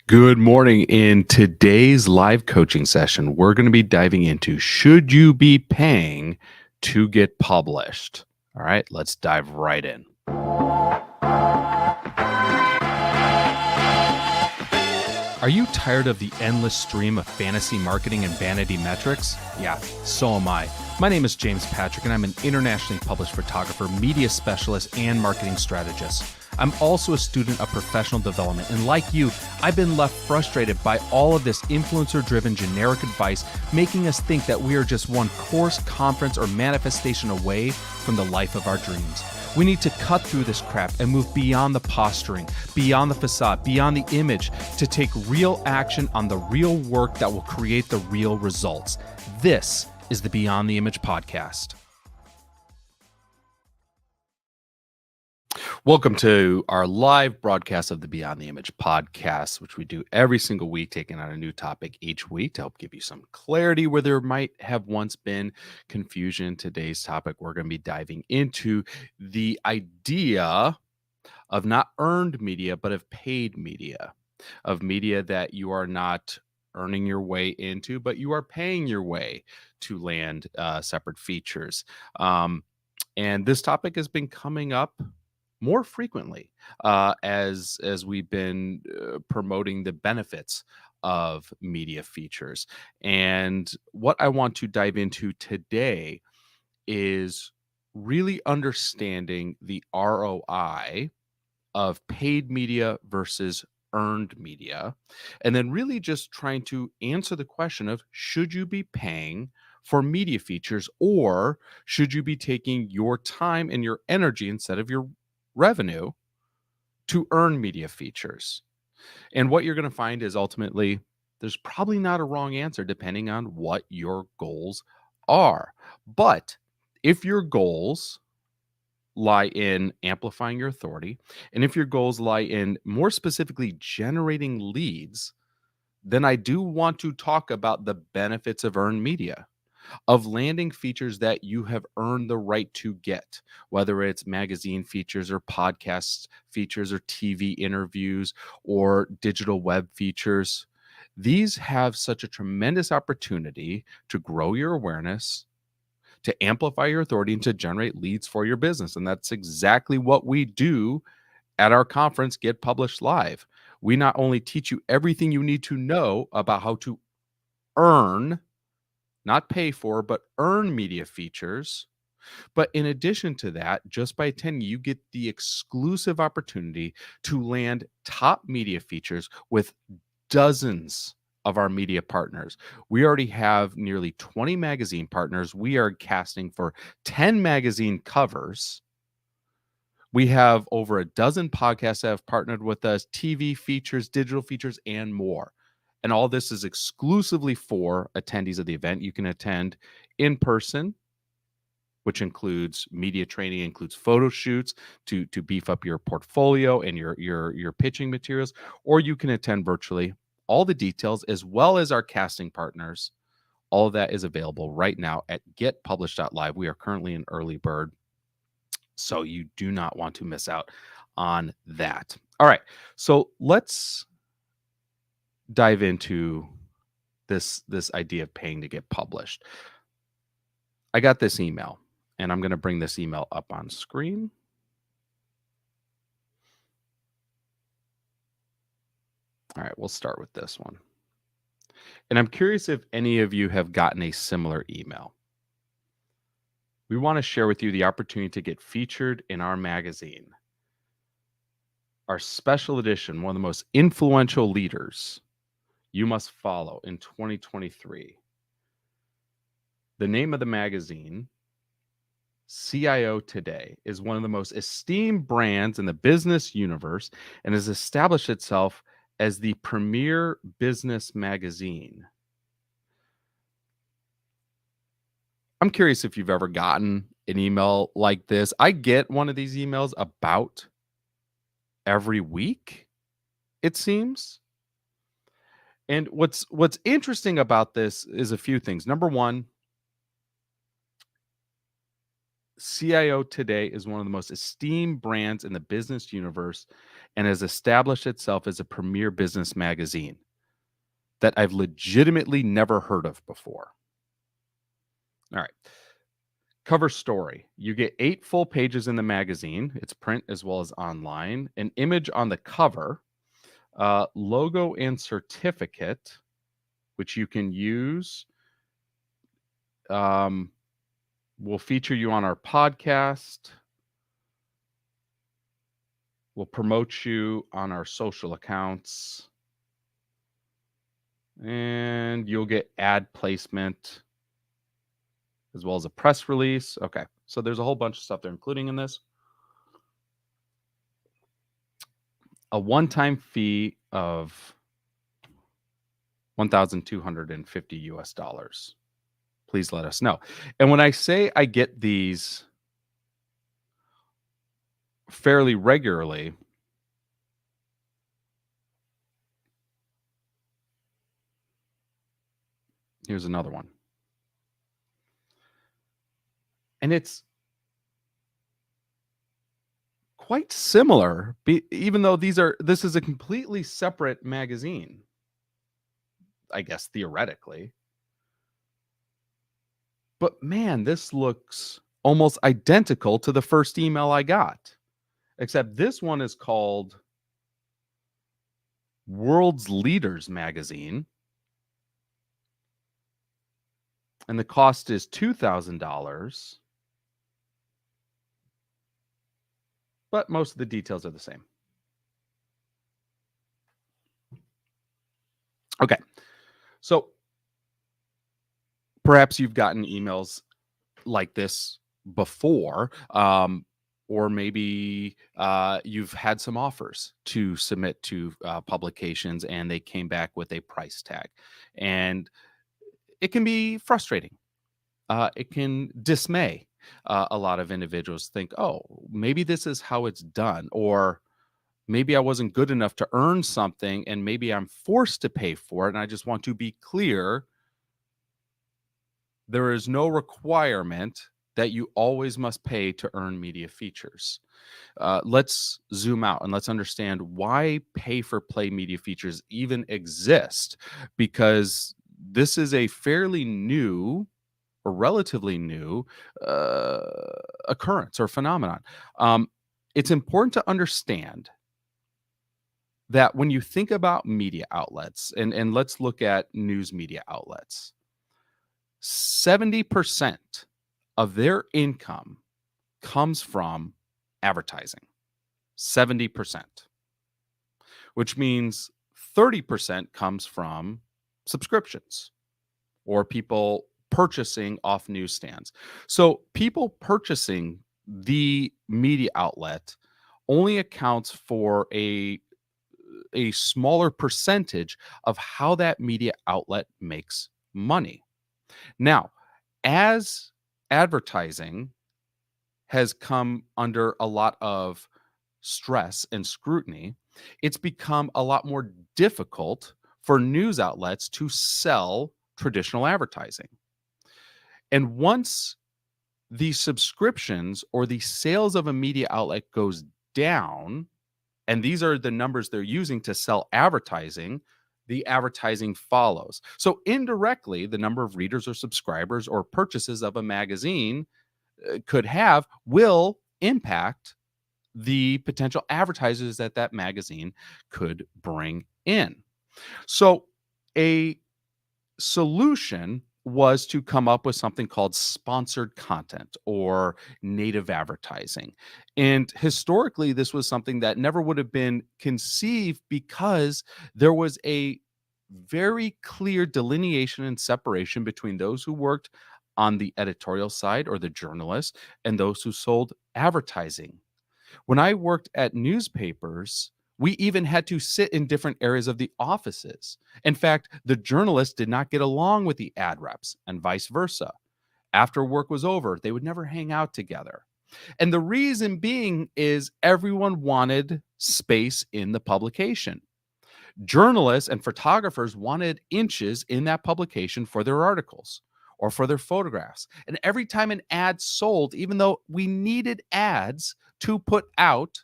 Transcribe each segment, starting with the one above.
Good morning. In today's live coaching session, we're going to be diving into should you be paying to get published? All right, let's dive right in. Are you tired of the endless stream of fantasy marketing and vanity metrics? Yeah, so am I. My name is James Patrick, and I'm an internationally published photographer, media specialist, and marketing strategist. I'm also a student of professional development, and like you, I've been left frustrated by all of this influencer-driven generic advice, making us think that we are just one course, conference, or manifestation away from the life of our dreams. We need to cut through this crap and move beyond the posturing, beyond the facade, beyond the image to take real action on the real work that will create the real results. This is the Beyond the Image podcast. Welcome to our live broadcast of the Beyond the Image podcast, which we do every single week, taking on a new topic each week to help give you some clarity where there might have once been confusion. Today's topic, we're going to be diving into the idea of not earned media, but of paid media, of media that you are not earning your way into, but you are paying your way to land separate features. And this topic has been coming up more frequently as we've been promoting the benefits of media features. And what I want to dive into today is really understanding the ROI of paid media versus earned media, and then really just trying to answer the question of should you be paying for media features, or should you be taking your time and your energy instead of your revenue to earn media features? And what you're going to find is ultimately there's probably not a wrong answer depending on what your goals are. But if your goals lie in amplifying your authority, and if your goals lie in more specifically generating leads, then I do want to talk about the benefits of earned media, of landing features that you have earned the right to get, whether it's magazine features or podcast features or TV interviews or digital web features. These have such a tremendous opportunity to grow your awareness, to amplify your authority, and to generate leads for your business. And that's exactly what we do at our conference, Get Published Live. We not only teach you everything you need to know about how to earn, not pay for, but earn media features. But in addition to that, just by attending, you get the exclusive opportunity to land top media features with dozens of our media partners. We already have nearly 20 magazine partners. We are casting for 10 magazine covers. We have over a dozen podcasts that have partnered with us, TV features, digital features, and more. And all this is exclusively for attendees of the event. You can attend in person, which includes media training, includes photo shoots to beef up your portfolio and your pitching materials, or you can attend virtually. All the details, as well as our casting partners, all of that is available right now at getpublished.live. We are currently in early bird, so you do not want to miss out on that. All right, so let's dive into this idea of paying to get published. I got this email, and I'm going to bring this email up on screen. All right, we'll start with this one. And I'm curious if any of you have gotten a similar email. We want to share with you the opportunity to get featured in our magazine, our special edition, one of the most influential leaders you must follow in 2023. The name of the magazine, CIO Today, is one of the most esteemed brands in the business universe and has established itself as the premier business magazine. I'm curious if you've ever gotten an email like this. I get one of these emails about every week, it seems. And what's interesting about this is a few things. Number one, CIO Today is one of the most esteemed brands in the business universe and has established itself as a premier business magazine that I've legitimately never heard of before. All right. Cover story. You get 8 full pages in the magazine. It's print as well as online. An image on the cover, logo and certificate, which you can use. We'll feature you on our podcast. We'll promote you on our social accounts. And you'll get ad placement as well as a press release. Okay. So there's a whole bunch of stuff they're including in this. A one-time fee of 1,250 US dollars. Please let us know. And when I say I get these fairly regularly, here's another one. And it's quite similar, even though this is a completely separate magazine, I guess, theoretically. But man, this looks almost identical to the first email I got, except this one is called World's Leaders Magazine. And the cost is $2,000. But most of the details are the same. Okay. So perhaps you've gotten emails like this before, or maybe you've had some offers to submit to publications and they came back with a price tag. And it can be frustrating. It can dismay a lot of individuals. Think, oh, maybe this is how it's done, or maybe I wasn't good enough to earn something and maybe I'm forced to pay for it. And I just want to be clear, there is no requirement that you always must pay to earn media features. Let's zoom out and let's understand why pay-for-play media features even exist, because this is a fairly new or relatively new occurrence or phenomenon. It's important to understand that when you think about media outlets, and let's look at news media outlets, 70% of their income comes from advertising. 70%, which means 30% comes from subscriptions or people purchasing off newsstands. So people purchasing the media outlet only accounts for a smaller percentage of how that media outlet makes money. Now, as advertising has come under a lot of stress and scrutiny, it's become a lot more difficult for news outlets to sell traditional advertising. And once the subscriptions or the sales of a media outlet goes down, and these are the numbers they're using to sell advertising, the advertising follows. So indirectly, the number of readers or subscribers or purchases of a magazine will impact the potential advertisers that magazine could bring in. So a solution was to come up with something called sponsored content or native advertising. And historically, this was something that never would have been conceived because there was a very clear delineation and separation between those who worked on the editorial side or the journalists and those who sold advertising. When I worked at newspapers, we even had to sit in different areas of the offices. In fact, the journalists did not get along with the ad reps and vice versa. After work was over, they would never hang out together. And the reason being is everyone wanted space in the publication. Journalists and photographers wanted inches in that publication for their articles, or for their photographs. And every time an ad sold, even though we needed ads to put out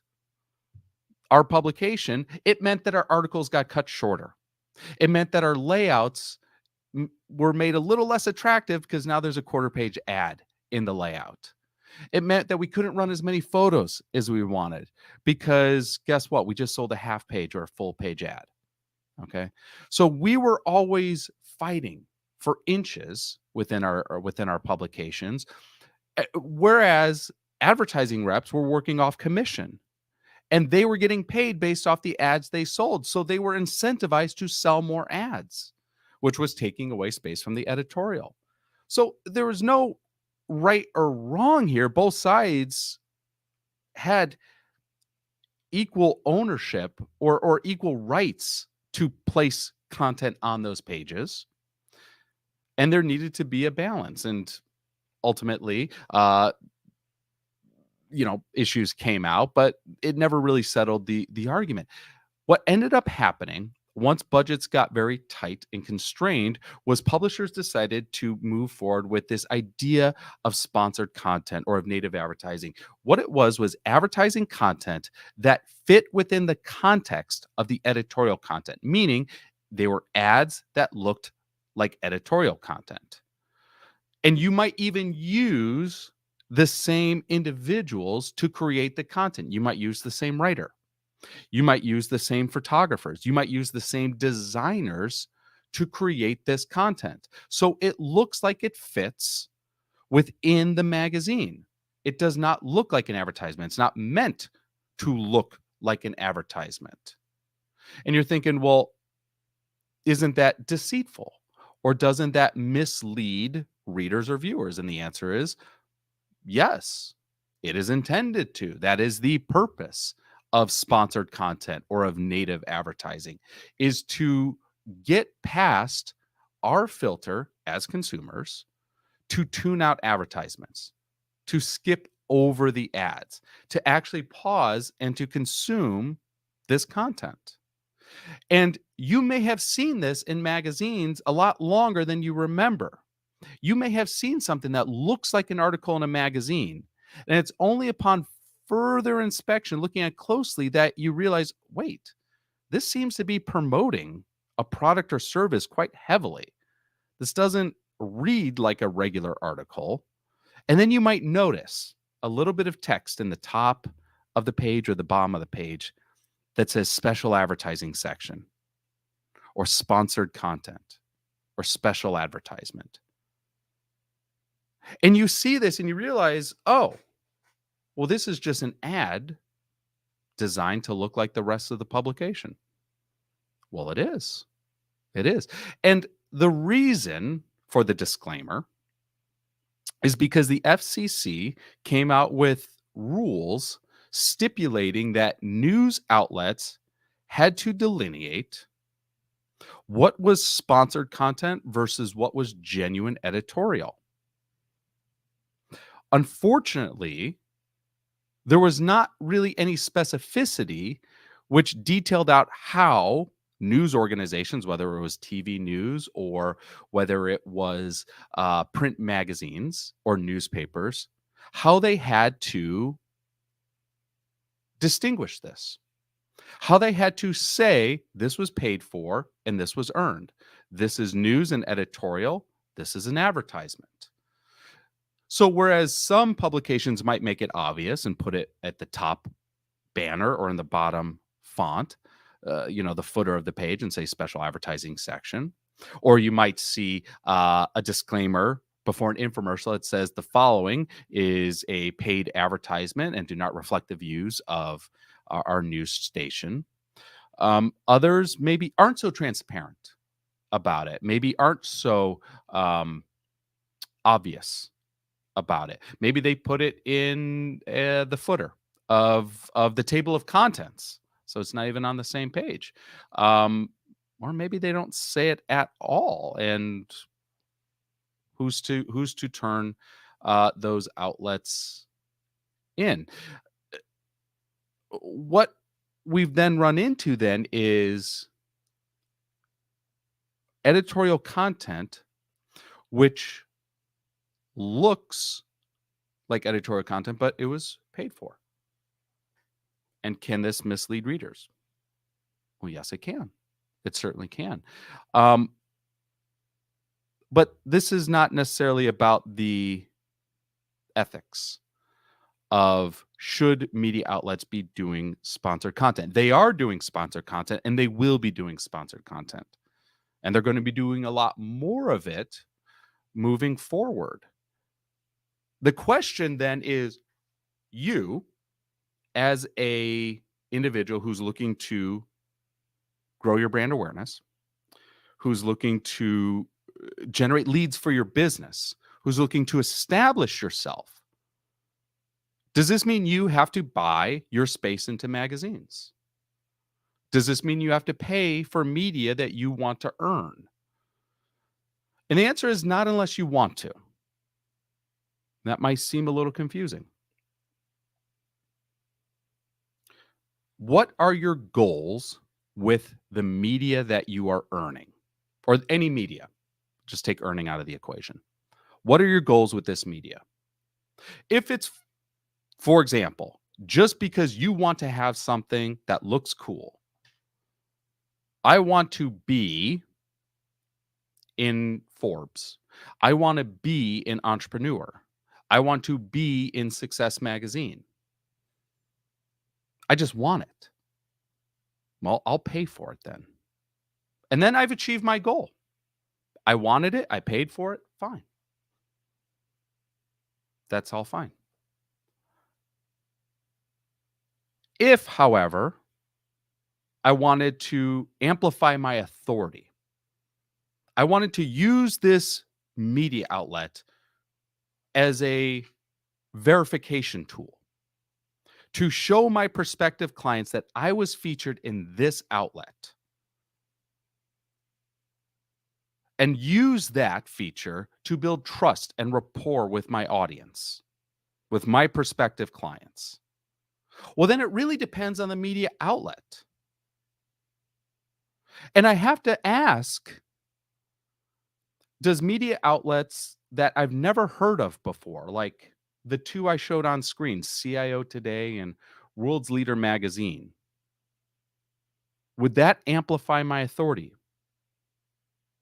our publication, it meant that our articles got cut shorter. It meant that our layouts were made a little less attractive because now there's a quarter page ad in the layout. It meant that we couldn't run as many photos as we wanted because guess what? We just sold a half page or a full page ad. Okay. So we were always fighting for inches within our publications, whereas advertising reps were working off commission and they were getting paid based off the ads they sold. So they were incentivized to sell more ads, which was taking away space from the editorial. So there was no right or wrong here. Both sides had equal ownership or equal rights to place content on those pages. And there needed to be a balance. And ultimately, issues came out, but it never really settled the argument. What ended up happening once budgets got very tight and constrained was publishers decided to move forward with this idea of sponsored content or of native advertising. What it was advertising content that fit within the context of the editorial content, meaning they were ads that looked like editorial content. And you might even use the same individuals to create the content. You might use the same writer. You might use the same photographers. You might use the same designers to create this content. So it looks like it fits within the magazine. It does not look like an advertisement. It's not meant to look like an advertisement. And you're thinking, well, isn't that deceitful? Or doesn't that mislead readers or viewers? And the answer is yes, it is intended to. That is the purpose of sponsored content or of native advertising, is to get past our filter as consumers to tune out advertisements, to skip over the ads, to actually pause and to consume this content. And you may have seen this in magazines a lot longer than you remember. You may have seen something that looks like an article in a magazine, and it's only upon further inspection, looking at closely, that you realize, wait, this seems to be promoting a product or service quite heavily. This doesn't read like a regular article. And then you might notice a little bit of text in the top of the page or the bottom of the page that says special advertising section or sponsored content or special advertisement. And you see this and you realize, oh, well, this is just an ad designed to look like the rest of the publication. Well, it is. It is. And the reason for the disclaimer is because the FCC came out with rules stipulating that news outlets had to delineate what was sponsored content versus what was genuine editorial. Unfortunately, there was not really any specificity which detailed out how news organizations, whether it was TV news or whether it was print magazines or newspapers, how they had to distinguish this, how they had to say this was paid for and this was earned. This is news and editorial. This is an advertisement. So whereas some publications might make it obvious and put it at the top banner or in the bottom font, the footer of the page, and say special advertising section, or you might see a disclaimer before an infomercial that says the following is a paid advertisement and do not reflect the views of our news station. Others maybe aren't so transparent about it, maybe aren't so obvious about it. Maybe they put it in the footer of the table of contents, so it's not even on the same page. Or maybe they don't say it at all. And who's to turn those outlets in? What we've then run into then is editorial content which looks like editorial content, but it was paid for. And can this mislead readers? Well, yes, it can. It certainly can. But this is not necessarily about the ethics of should media outlets be doing sponsored content. They are doing sponsored content and they will be doing sponsored content. And they're going to be doing a lot more of it moving forward. The question then is, you as a individual who's looking to grow your brand awareness, who's looking to generate leads for your business, who's looking to establish yourself, does this mean you have to buy your space into magazines? Does this mean you have to pay for media that you want to earn? And the answer is not unless you want to. That might seem a little confusing. What are your goals with the media that you are earning? Or any media? Just take earning out of the equation. What are your goals with this media? If it's, for example, just because you want to have something that looks cool, I want to be in Forbes. I want to be in Entrepreneur. I want to be in Success Magazine. I just want it. Well, I'll pay for it then. And then I've achieved my goal. I wanted it. I paid for it. Fine. That's all fine. If, however, I wanted to amplify my authority, I wanted to use this media outlet as a verification tool to show my prospective clients that I was featured in this outlet and use that feature to build trust and rapport with my audience, with my prospective clients. Well, then it really depends on the media outlet. And I have to ask, does media outlets that I've never heard of before, like the two I showed on screen, CIO Today and World's Leader Magazine, would that amplify my authority?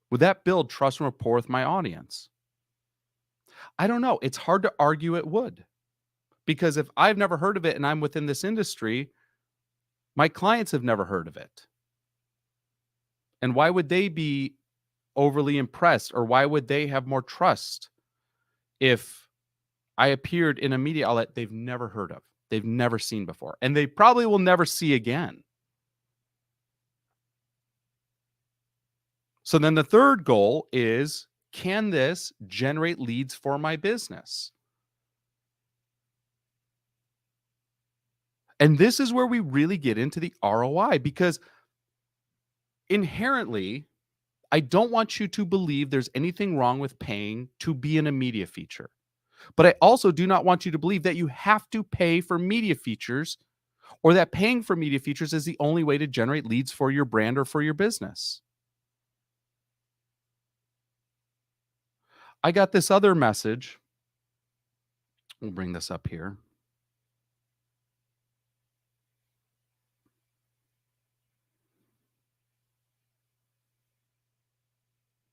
Would that build trust and rapport with my audience? I don't know. It's hard to argue it would. Because if I've never heard of it and I'm within this industry, my clients have never heard of it. And why would they be overly impressed, or why would they have more trust if I appeared in a media outlet they've never heard of, they've never seen before, and they probably will never see again? So then the third goal is, can this generate leads for my business? And this is where we really get into the ROI, because inherently, I don't want you to believe there's anything wrong with paying to be in a media feature. But I also do not want you to believe that you have to pay for media features, or that paying for media features is the only way to generate leads for your brand or for your business. I got this other message. We'll bring this up here.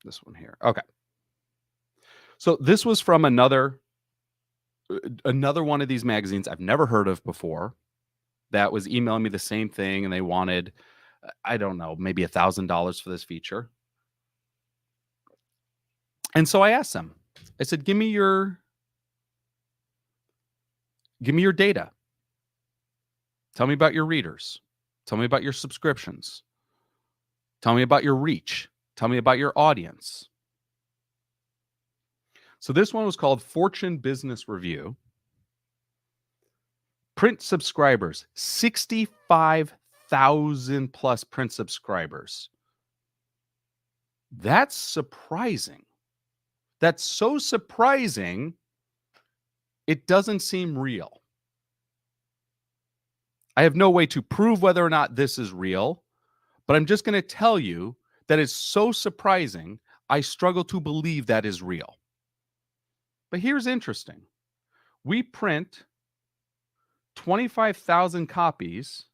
This one here. Okay. So this was from another one of these magazines I've never heard of before, that was emailing me the same thing, and they wanted, I don't know, maybe $1,000 for this feature. And so I asked them, I said, give me your data. Tell me about your readers. Tell me about your subscriptions. Tell me about your reach. Tell me about your audience. So this one was called Fortune Business Review. Print subscribers, 65,000 plus print subscribers. That's surprising. That's so surprising, it doesn't seem real. I have no way to prove whether or not this is real, but I'm just going to tell you that it's so surprising, I struggle to believe that is real. But here's interesting. We print 25,000 copies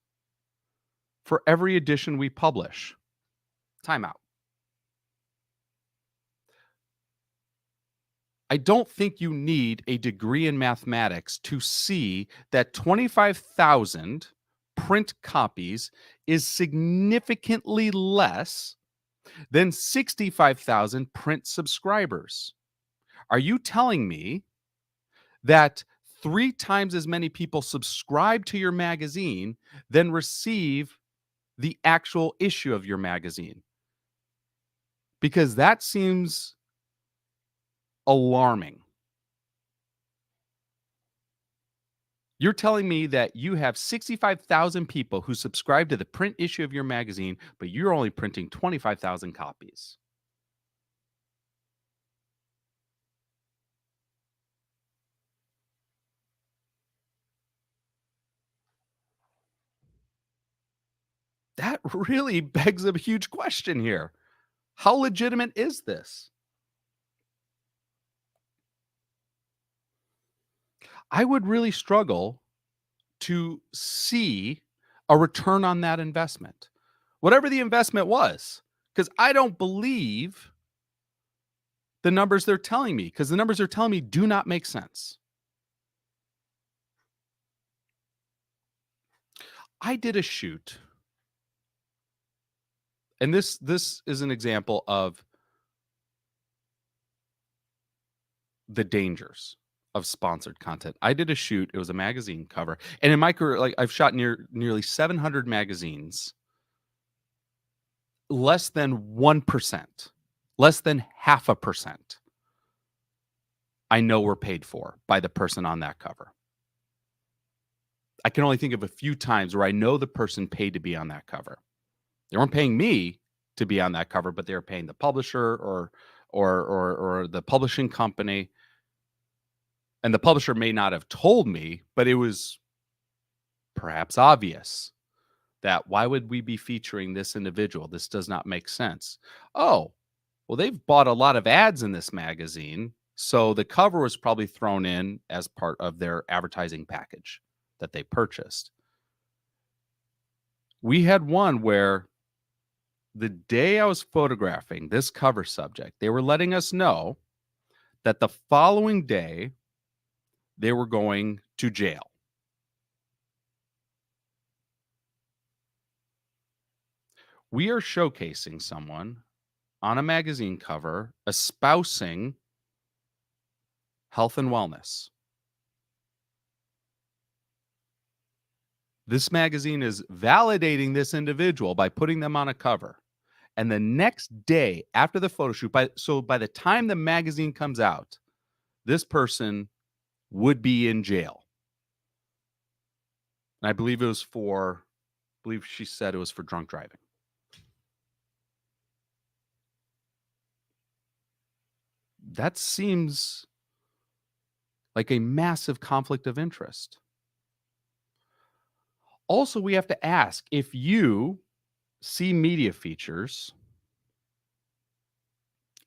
for every edition we publish. Time out. I don't think you need a degree in mathematics to see that 25,000 print copies is significantly less than 65,000 print subscribers. Are you telling me that 3 times as many people subscribe to your magazine than receive the actual issue of your magazine? Because that seems alarming. You're telling me that you have 65,000 people who subscribe to the print issue of your magazine, but you're only printing 25,000 copies. That really begs a huge question here. How legitimate is this? I would really struggle to see a return on that investment, whatever the investment was, because I don't believe the numbers they're telling me, because the numbers they're telling me do not make sense. I did a shoot, and this is an example of the dangers of sponsored content. I did a shoot, it was a magazine cover, and in my career, like, I've shot nearly 700 magazines. Less than 1%, less than half a percent, I know were paid for by the person on that cover. I can only think of a few times where I know the person paid to be on that cover. They weren't paying me to be on that cover, but they were paying the publisher or the publishing company. And the publisher may not have told me, but it was perhaps obvious that why would we be featuring this individual? This does not make sense. Oh, well, they've bought a lot of ads in this magazine, so the cover was probably thrown in as part of their advertising package that they purchased. We had one where the day I was photographing this cover subject, they were letting us know that the following day they were going to jail. We are showcasing someone on a magazine cover espousing health and wellness. This magazine is validating this individual by putting them on a cover. And the next day after the photo shoot, by the time the magazine comes out, this person would be in jail. And I believe she said it was for drunk driving. That seems like a massive conflict of interest. Also, we have to ask, if you see media features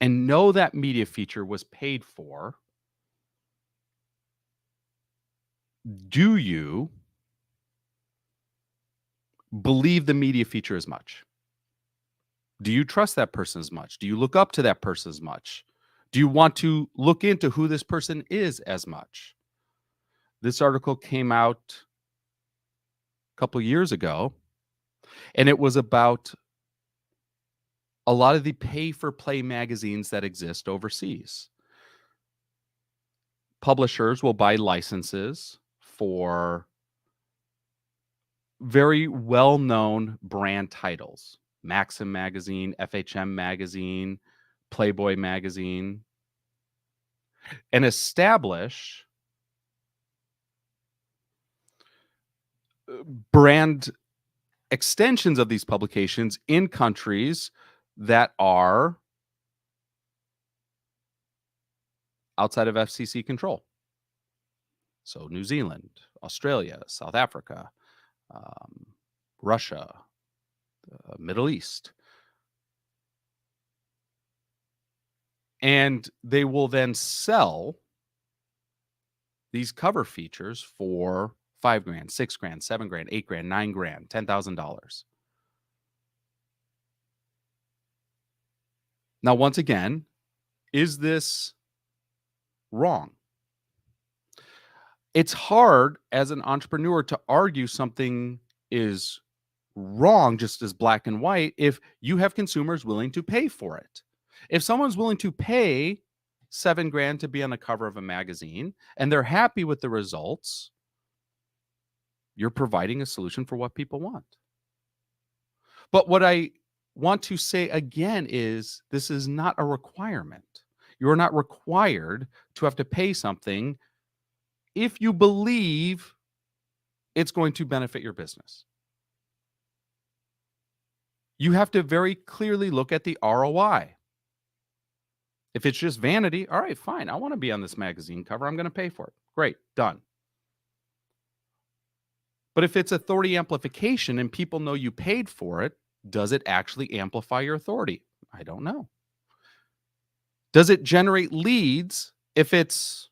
and know that media feature was paid for, do you believe the media feature as much? Do you trust that person as much? Do you look up to that person as much? Do you want to look into who this person is as much? This article came out a couple years ago, and it was about a lot of the pay-for-play magazines that exist overseas. Publishers will buy licenses for very well-known brand titles. Maxim magazine, FHM magazine, Playboy magazine, and establish brand extensions of these publications in countries that are outside of FCC control. So New Zealand, Australia, South Africa, Russia, Middle East. And they will then sell these cover features for 5 grand, 6 grand, 7 grand, 8 grand, 9 grand, $10,000. Now, once again, is this wrong? It's hard as an entrepreneur to argue something is wrong just as black and white if you have consumers willing to pay for it. If someone's willing to pay 7 grand to be on the cover of a magazine and they're happy with the results, you're providing a solution for what people want. But what I want to say again is this is not a requirement. You're not required to have to pay something if you believe it's going to benefit your business. You have to very clearly look at the ROI. If it's just vanity, all right, fine. I want to be on this magazine cover. I'm going to pay for it. Great, done. But if it's authority amplification and people know you paid for it, does it actually amplify your authority? I don't know. Does it generate leads if it's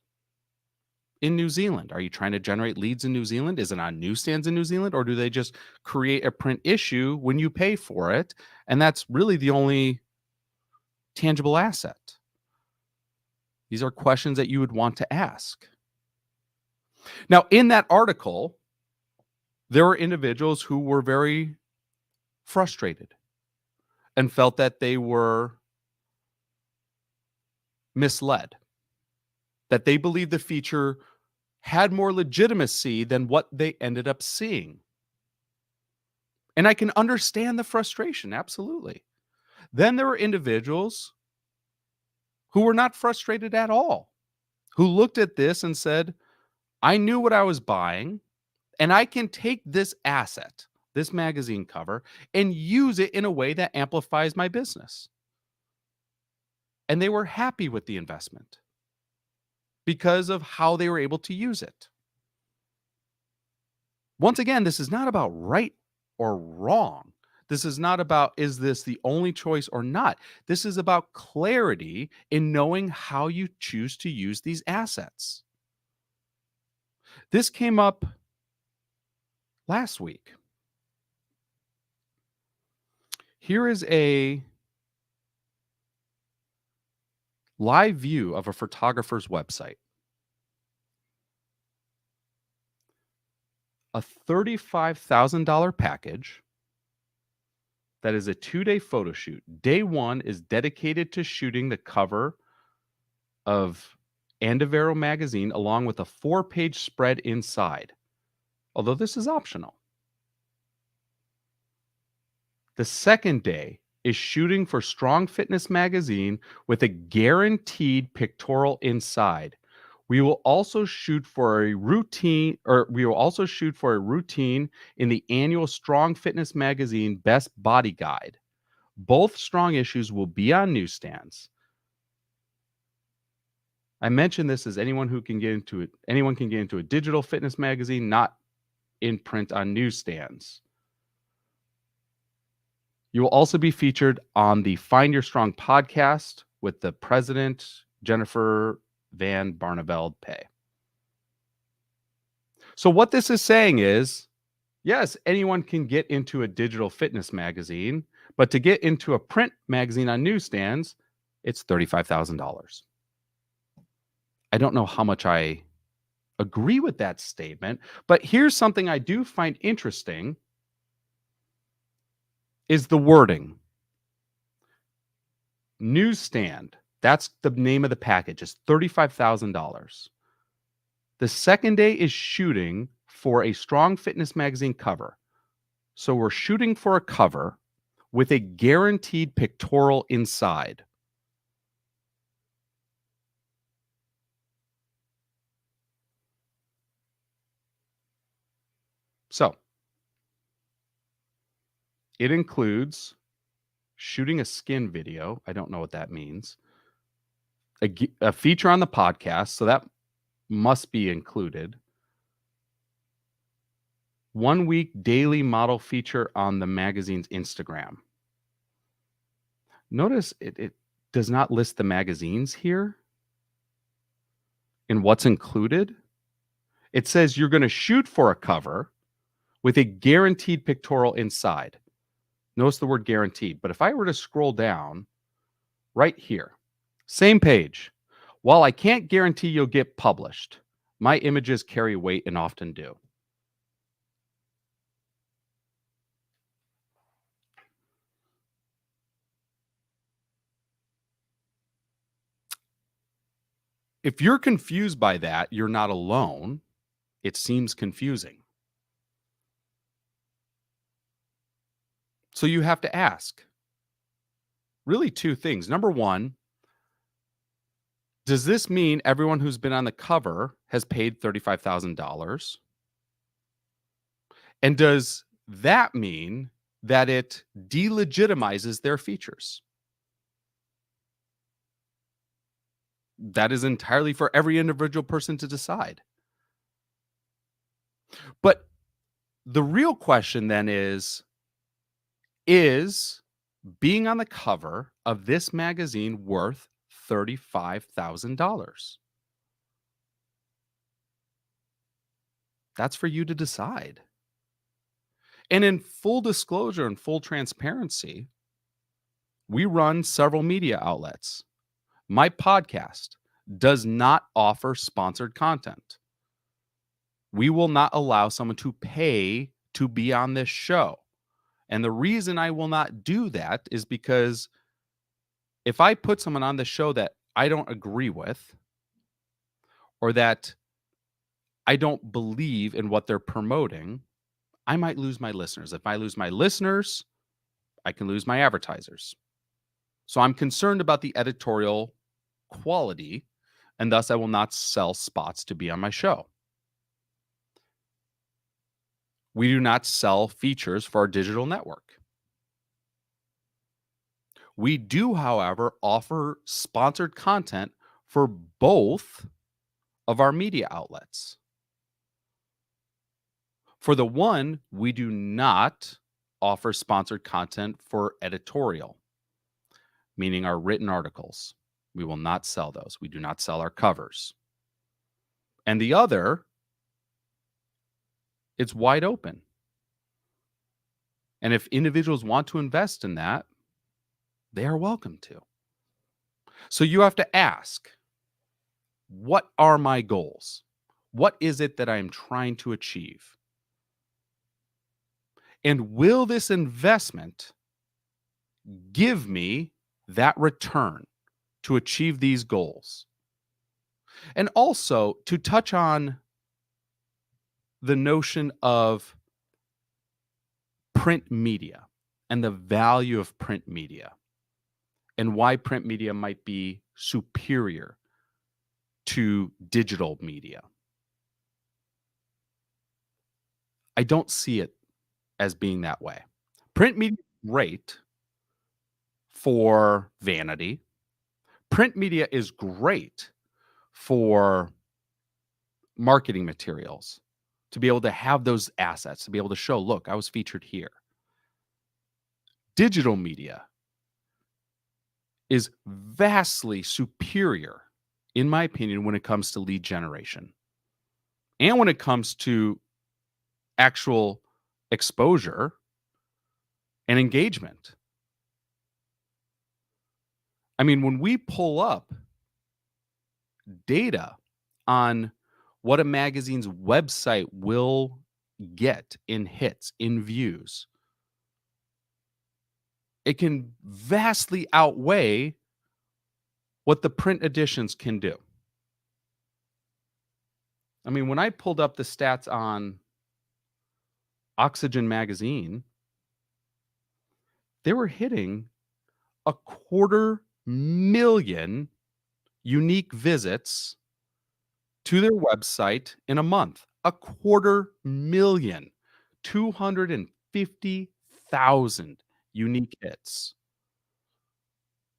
in New Zealand? Are you trying to generate leads in New Zealand? Is it on newsstands in New Zealand? Or do they just create a print issue when you pay for it? And that's really the only tangible asset. These are questions that you would want to ask. Now, in that article, there were individuals who were very frustrated and felt that they were misled, that they believed the feature had more legitimacy than what they ended up seeing. And I can understand the frustration, absolutely. Then there were individuals who were not frustrated at all, who looked at this and said, I knew what I was buying, and I can take this asset, this magazine cover, and use it in a way that amplifies my business. And they were happy with the investment because of how they were able to use it. Once again, this is not about right or wrong. This is not about, is this the only choice or not? This is about clarity in knowing how you choose to use these assets. This came up last week. Here is a live view of a photographer's website. A $35,000 package that is a 2-day photo shoot. Day one is dedicated to shooting the cover of Andavero magazine along with a 4-page spread inside, although this is optional. The second day is shooting for Strong Fitness magazine with a guaranteed pictorial inside. We will also shoot for a routine in the annual Strong Fitness magazine Best Body Guide. Both strong issues will be on newsstands. I mentioned this as anyone can get into a digital fitness magazine, not in print on newsstands. You will also be featured on the Find Your Strong podcast with the president, Jennifer Van Barneveld Pay. So what this is saying is, yes, anyone can get into a digital fitness magazine, but to get into a print magazine on newsstands, it's $35,000. I don't know how much I agree with that statement, but here's something I do find interesting is the wording. Newsstand, that's the name of the package, is $35,000. The second day is shooting for a Strong Fitness magazine cover. So we're shooting for a cover with a guaranteed pictorial inside. So it includes shooting a skin video. I don't know what that means. A feature on the podcast. So that must be included. 1 week daily model feature on the magazine's Instagram. Notice it does not list the magazines here and what's included. It says you're going to shoot for a cover with a guaranteed pictorial inside. Notice the word guaranteed. But if I were to scroll down right here, same page. While I can't guarantee you'll get published, my images carry weight and often do. If you're confused by that, you're not alone. It seems confusing. So you have to ask really two things. Number one, does this mean everyone who's been on the cover has paid $35,000? And does that mean that it delegitimizes their features? That is entirely for every individual person to decide. But the real question then is being on the cover of this magazine worth $35,000? That's for you to decide. And in full disclosure and full transparency, we run several media outlets. My podcast does not offer sponsored content. We will not allow someone to pay to be on this show. And the reason I will not do that is because if I put someone on the show that I don't agree with or that I don't believe in what they're promoting, I might lose my listeners. If I lose my listeners, I can lose my advertisers. So I'm concerned about the editorial quality, and thus I will not sell spots to be on my show. We do not sell features for our digital network. We do, however, offer sponsored content for both of our media outlets. For the one, we do not offer sponsored content for editorial, meaning our written articles. We will not sell those. We do not sell our covers. And the other, it's wide open. And if individuals want to invest in that, they are welcome to. So you have to ask, what are my goals? What is it that I'm trying to achieve? And will this investment give me that return to achieve these goals? And also to touch on the notion of print media and the value of print media and why print media might be superior to digital media. I don't see it as being that way. Print media is great for vanity. Print media is great for marketing materials, to be able to have those assets, to be able to show, look, I was featured here. Digital media is vastly superior, in my opinion, when it comes to lead generation and when it comes to actual exposure and engagement. I mean, when we pull up data on what a magazine's website will get in hits, in views, it can vastly outweigh what the print editions can do. I mean, when I pulled up the stats on Oxygen magazine, they were hitting 250,000 unique visits to their website in a month. 250,000, 250,000 unique hits.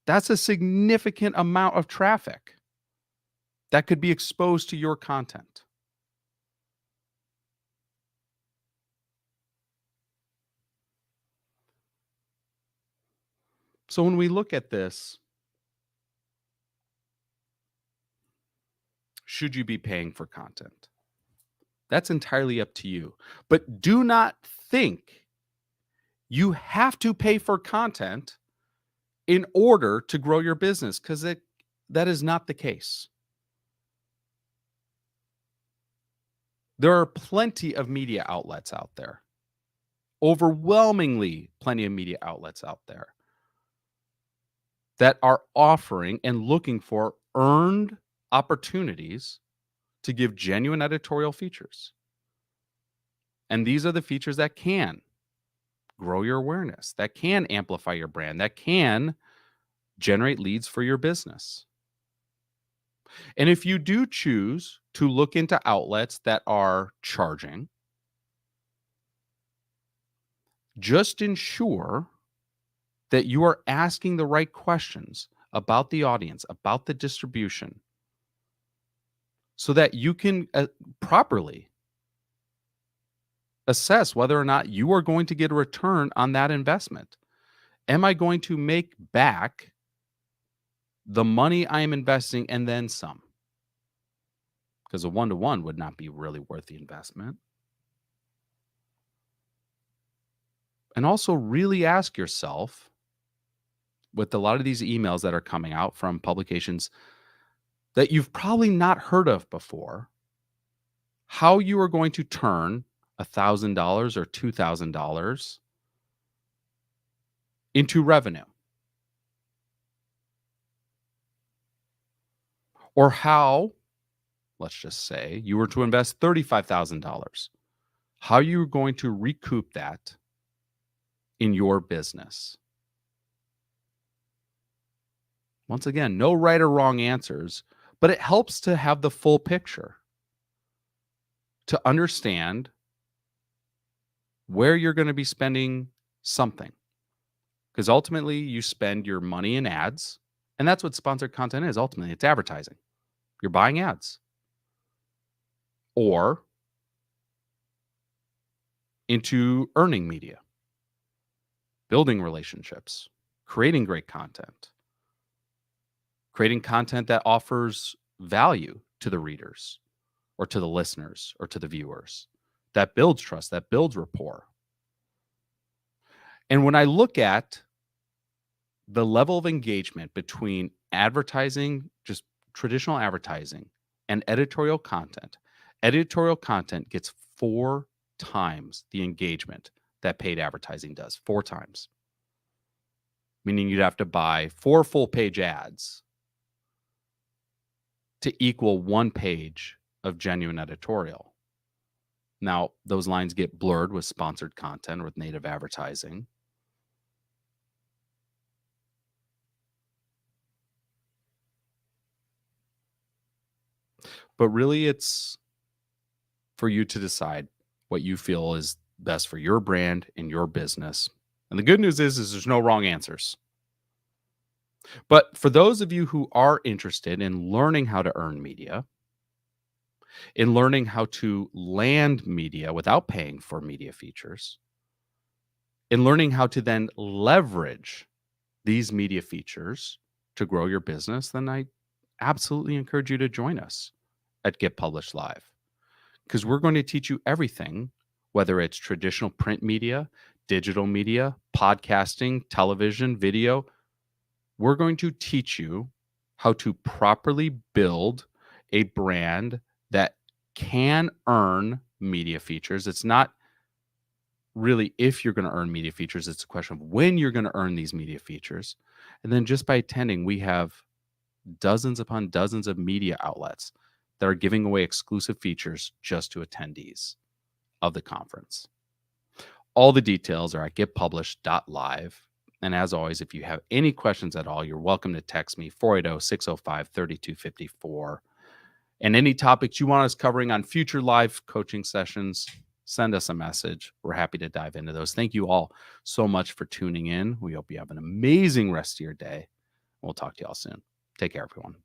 That's a significant amount of traffic that could be exposed to your content. So when we look at this, should you be paying for content? That's entirely up to you. But do not think you have to pay for content in order to grow your business, because that is not the case. There are plenty of media outlets out there, overwhelmingly plenty of media outlets out there that are offering and looking for earned opportunities to give genuine editorial features. And these are the features that can grow your awareness, that can amplify your brand, that can generate leads for your business. And if you do choose to look into outlets that are charging, just ensure that you are asking the right questions about the audience, about the distribution, so that you can properly assess whether or not you are going to get a return on that investment. Am I going to make back the money I am investing and then some? Because a one-to-one would not be really worth the investment. And also really ask yourself, with a lot of these emails that are coming out from publications that you've probably not heard of before, how you are going to turn $1,000 or $2,000 into revenue. Or how, let's just say, you were to invest $35,000, how you're going to recoup that in your business. Once again, no right or wrong answers, but it helps to have the full picture, to understand where you're going to be spending something. Because ultimately, you spend your money in ads, and that's what sponsored content is. Ultimately, it's advertising. You're buying ads. Or into earning media, building relationships, creating great content, creating content that offers value to the readers or to the listeners or to the viewers, that builds trust, that builds rapport. And when I look at the level of engagement between advertising, just traditional advertising, and editorial content gets 4 times the engagement that paid advertising does. 4 times. Meaning you'd have to buy 4 full page ads to equal 1 page of genuine editorial. Now, those lines get blurred with sponsored content or with native advertising. But really, it's for you to decide what you feel is best for your brand and your business. And the good news is there's no wrong answers. But for those of you who are interested in learning how to earn media, in learning how to land media without paying for media features, in learning how to then leverage these media features to grow your business, then I absolutely encourage you to join us at Get Published Live, because we're going to teach you everything, whether it's traditional print media, digital media, podcasting, television, video. We're going to teach you how to properly build a brand that can earn media features. It's not really if you're going to earn media features, it's a question of when you're going to earn these media features. And then just by attending, we have dozens upon dozens of media outlets that are giving away exclusive features just to attendees of the conference. All the details are at getpublished.live. And as always, if you have any questions at all, you're welcome to text me 480-605-3254. And any topics you want us covering on future live coaching sessions, send us a message. We're happy to dive into those. Thank you all so much for tuning in. We hope you have an amazing rest of your day. We'll talk to you all soon. Take care, everyone.